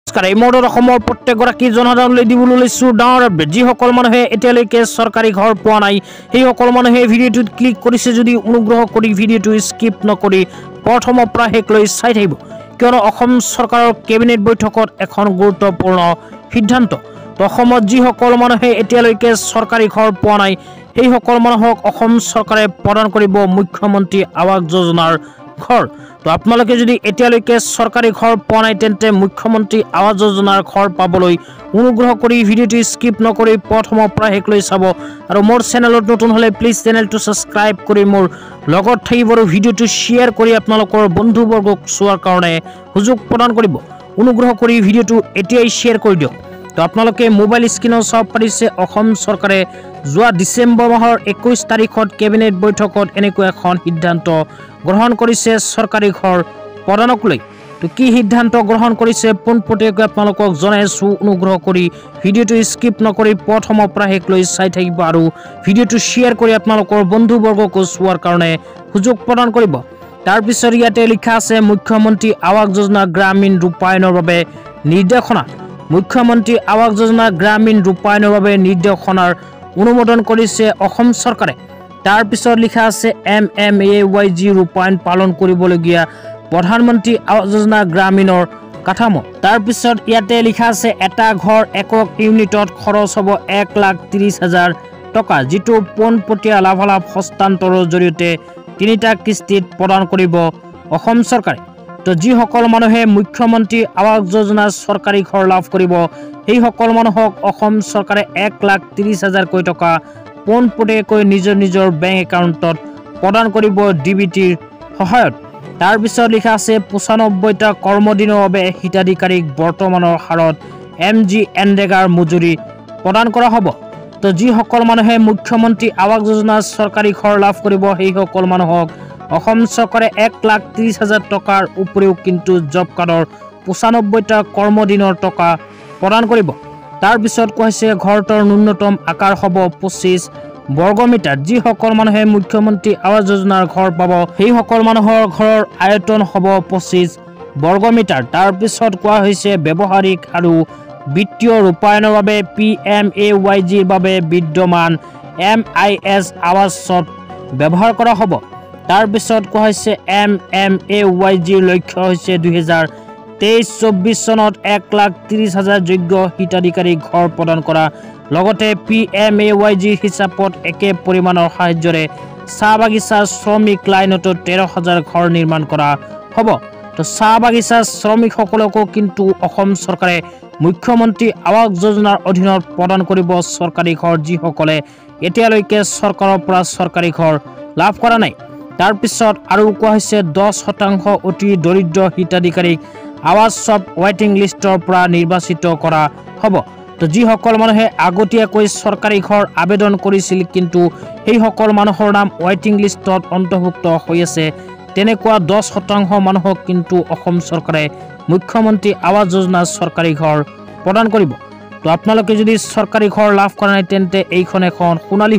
এই মুহূৰ্তত অসমৰ প্ৰত্যেকগৰাকী জনসাধাৰণলৈ দিবলৈ লৈছোঁ ডাঙৰ আপডেট। যিসকল মানুহে এতিয়ালৈকে চৰকাৰী ঘৰ পোৱা নাই সেই সকল মানুহে ভিডিঅ'টোত ক্লিক কৰিছে যদি অনুগ্ৰহ কৰি ভিডিঅ'টো স্কিপ নকৰি প্ৰথমৰ পৰা শেষলৈ চাই থাকিব, কিয়নো অসম চৰকাৰৰ কেবিনেট বৈঠকত এখন গুৰুত্বপূৰ্ণ সিদ্ধান্ত। অসমত যিসকল মানুহে এতিয়ালৈকে চৰকাৰী ঘৰ পোৱা নাই সেই সকল মানুহক অসম চৰকাৰে প্ৰদান কৰিব মুখ্যমন্ত্ৰী আৱাস যোজনাৰ ঘৰ। তো আপোনালোকে যদি এতিয়ালৈকে চৰকাৰী ঘৰ পোৱা নাই তেন্তে মুখ্যমন্ত্ৰী আৱাস যোজনাৰ ঘৰ পাবলৈ অনুগ্ৰহ কৰি ভিডিঅ'টো স্কিপ নকৰি প্ৰথমৰ পৰা শেষলৈ চাব। আৰু মোৰ চেনেলত নতুন হ'লে প্লিজ চেনেলটো ছাবস্ক্ৰাইব কৰি মোৰ লগত থাকিব আৰু ভিডিঅ'টো শ্বেয়াৰ কৰি আপোনালোকৰ বন্ধুবৰ্গক চোৱাৰ কাৰণে সুযোগ প্ৰদান কৰিব। অনুগ্ৰহ কৰি ভিডিঅ'টো এতিয়াই শ্বেয়াৰ কৰি দিয়ক। তো আপোনালোকে মোবাইল স্ক্ৰীনত চাব পাৰিছে অসম চৰকাৰে যোৱা ডিচেম্বৰ মাহৰ 21 তাৰিখত কেবিনেট বৈঠকত এনেকুৱা এখন সিদ্ধান্ত গ্ৰহণ কৰিছে চৰকাৰী ঘৰ প্ৰদানক লৈ। তো কি সিদ্ধান্ত গ্ৰহণ কৰিছে পোনপটীয়াকৈ আপোনালোকক জনাইছোঁ। অনুগ্ৰহ কৰি ভিডিঅ'টো স্কিপ নকৰি প্ৰথমৰ পৰা শেষলৈ চাই থাকিব আৰু ভিডিঅ'টো শ্বেয়াৰ কৰি আপোনালোকৰ বন্ধুবৰ্গকো চোৱাৰ কাৰণে সুযোগ প্ৰদান কৰিব। তাৰপিছত ইয়াতে লিখা আছে মুখ্যমন্ত্ৰী আৱাস যোজনা গ্ৰামীণ ৰূপায়ণৰ বাবে নিৰ্দেশনা। মুখ্যমন্ত্ৰী আৱাস যোজনা গ্ৰামীণ ৰূপায়ণৰ বাবে নিৰ্দেশনাৰ অনুমোদন কৰিছে অসম চৰকাৰে। তাৰপিছত লিখা আছে MMAYG ৰূপায়ণ পালন কৰিবলগীয়া প্ৰধানমন্ত্ৰী আৱাস যোজনা গ্ৰামীণৰ কাঠামো। তাৰপিছত ইয়াতে লিখা আছে এটা ঘৰ একক ইউনিটত খৰচ হ'ব 1,30,000 টকা, যিটো পোনপটীয়া লাভালাভ হস্তান্তৰৰ জৰিয়তে 3টা কিস্তিত প্ৰদান কৰিব অসম চৰকাৰে। তো যিসকল মানুহে মুখ্যমন্ত্ৰী আৱাস যোজনাৰ চৰকাৰী ঘৰ লাভ কৰিব সেই সকল মানুহক অসম চৰকাৰে 1,30,000 টকা পোনপটীয়াকৈ নিজৰ বেংক একাউণ্টত প্ৰদান কৰিব DBTৰ সহায়ত। তাৰপিছত লিখা আছে 95টা কৰ্মদিনৰ বাবে হিতাধিকাৰীক বৰ্তমানৰ হাৰত MGNৰেগাৰ মজুৰি প্ৰদান কৰা হ'ব। তো যিসকল মানুহে মুখ্যমন্ত্ৰী আৱাস যোজনাৰ চৰকাৰী ঘৰ লাভ কৰিব সেই সকল মানুহক অসম চৰকাৰে 1,30,000 টকাৰ উপৰিও কিন্তু জব কাৰ্ডৰ 95টা কৰ্মদিনৰ টকা প্ৰদান কৰিব। তাৰপিছত কোৱা হৈছে ঘৰটোৰ ন্যূনতম আকাৰ হ'ব 25 বৰ্গমিটাৰ। যিসকল মানুহে মুখ্যমন্ত্ৰী আৱাস যোজনাৰ ঘৰ পাব সেই সকল মানুহৰ ঘৰৰ আয়তন হ'ব 25 বৰ্গমিটাৰ। তাৰপিছত কোৱা হৈছে ব্যৱহাৰিক আৰু বিত্তীয় ৰূপায়ণৰ বাবে PMAYGৰ বাবে বিদ্যমান MIS আৱাসত ব্যৱহাৰ কৰা হ'ব। তাৰপিছত কোৱা হৈছে MMAYGৰ লক্ষ্য হৈছে 2023-24 চনত 1,30,000 যোগ্য হিতাধিকাৰীক ঘৰ প্ৰদান কৰা। লগতে PMAYGৰ হিচাপত একে পৰিমাণৰ সাহায্যৰে চাহ বাগিচা শ্ৰমিক লাইনতো 13,000 ঘৰ নিৰ্মাণ কৰা হ'ব। তো চাহ বাগিচা শ্ৰমিকসকলকো কিন্তু অসম চৰকাৰে মুখ্যমন্ত্ৰী আৱাস যোজনাৰ অধীনত প্ৰদান কৰিব চৰকাৰী ঘৰ, যিসকলে এতিয়ালৈকে চৰকাৰৰ পৰা চৰকাৰী ঘৰ লাভ কৰা নাই। তাৰপিছত আৰু কোৱা হৈছে 10% অতি দৰিদ্ৰ হিতাধিকাৰীক আৱাস চব ৱেটিং লিষ্টৰ পৰা নিৰ্বাচিত কৰা হ'ব। তো যিসকল মানুহে আগতীয়াকৈ চৰকাৰী ঘৰ আবেদন কৰিছিল কিন্তু সেই সকল মানুহৰ নাম ৱেটিং লিষ্টত অন্তৰ্ভুক্ত হৈ আছে, তেনেকুৱা 10% মানুহক কিন্তু অসম চৰকাৰে মুখ্যমন্ত্ৰী আৱাস যোজনাৰ চৰকাৰী ঘৰ প্ৰদান কৰিব। তো আপোনালোকে যদি চৰকাৰী ঘৰ লাভ কৰা নাই তেন্তে এইখন এখন সোণালী